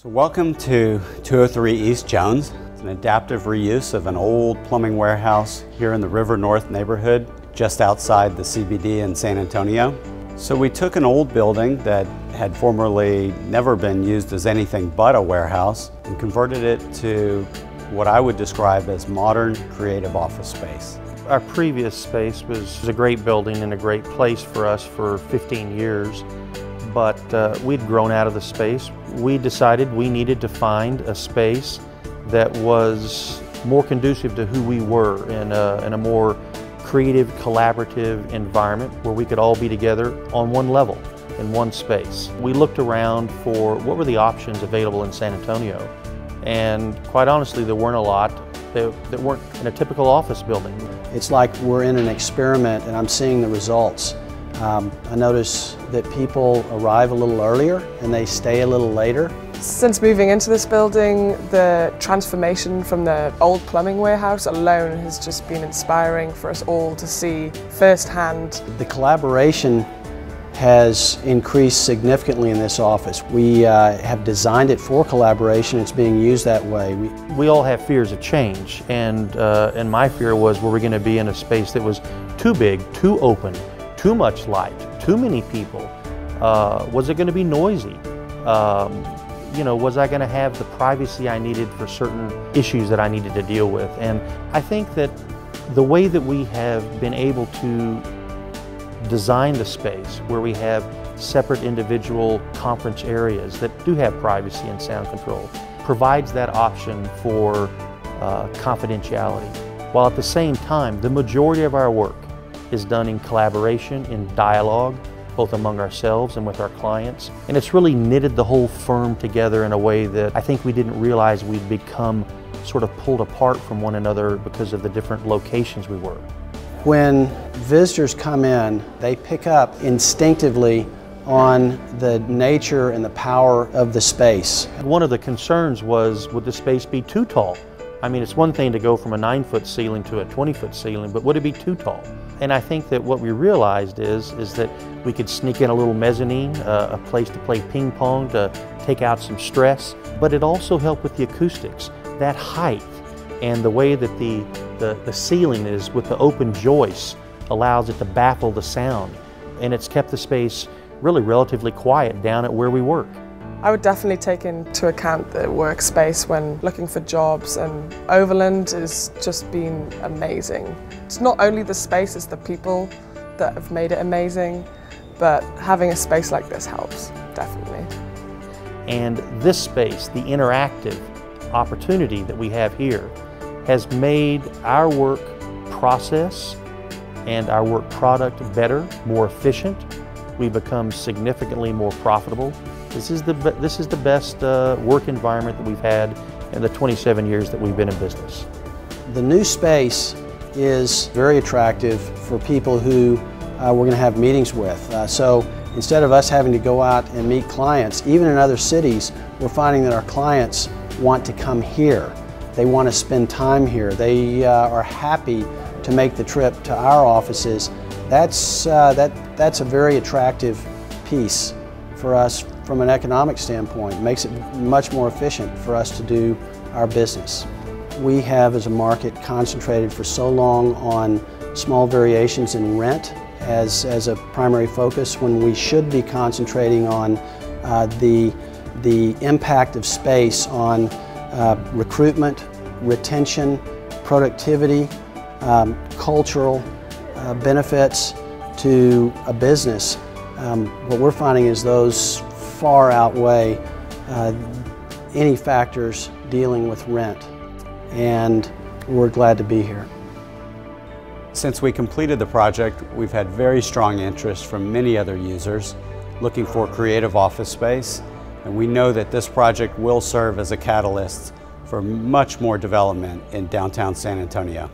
So welcome to 203 East Jones. It's an adaptive reuse of an old plumbing warehouse here in the River North neighborhood, just outside the CBD in San Antonio. So we took an old building that had formerly never been used as anything but a warehouse and converted it to what I would describe as modern creative office space. Our previous space was a great building and a great place for us for 15 years. But we'd grown out of the space. We decided we needed to find a space that was more conducive to who we were in a more creative, collaborative environment where we could all be together on one level, in one space. We looked around for what were the options available in San Antonio, and quite honestly, there weren't a lot that weren't in a typical office building. It's like we're in an experiment and I'm seeing the results. I notice that people arrive a little earlier and they stay a little later. Since moving into this building, the transformation from the old plumbing warehouse alone has just been inspiring for us all to see firsthand. The collaboration has increased significantly in this office. We have designed it for collaboration. It's being used that way. We all have fears of change, and my fear was, were we going to be in a space that was too big, too open, too much light, too many people? Was it going to be noisy? Was I going to have the privacy I needed for certain issues that I needed to deal with? And I think that the way that we have been able to design the space, where we have separate individual conference areas that do have privacy and sound control, provides that option for confidentiality, while at the same time the majority of our work is done in collaboration, in dialogue, both among ourselves and with our clients. And it's really knitted the whole firm together in a way that I think we didn't realize we'd become sort of pulled apart from one another because of the different locations we were. When visitors come in, they pick up instinctively on the nature and the power of the space. One of the concerns was, would the space be too tall? I mean, it's one thing to go from a 9-foot ceiling to a 20-foot ceiling, but would it be too tall? And I think that what we realized is that we could sneak in a little mezzanine, a place to play ping pong, to take out some stress, but it also helped with the acoustics. That height and the way that the ceiling is with the open joists allows it to baffle the sound. And it's kept the space really relatively quiet down at where we work. I would definitely take into account the workspace when looking for jobs, and Overland has just been amazing. It's not only the space, it's the people that have made it amazing, but having a space like this helps, definitely. And this space, the interactive opportunity that we have here, has made our work process and our work product better, more efficient. We've become significantly more profitable. This is the best work environment that we've had in the 27 years that we've been in business. The new space is very attractive for people who we're going to have meetings with. So instead of us having to go out and meet clients, even in other cities, we're finding that our clients want to come here. They want to spend time here. They are happy to make the trip to our offices. That's a very attractive piece for us from an economic standpoint. It makes it much more efficient for us to do our business. We have, as a market, concentrated for so long on small variations in rent as a primary focus, when we should be concentrating on the impact of space on recruitment, retention, productivity, cultural benefits to a business. What we're finding is those far outweigh any factors dealing with rent, and we're glad to be here. Since we completed the project, we've had very strong interest from many other users looking for creative office space, and we know that this project will serve as a catalyst for much more development in downtown San Antonio.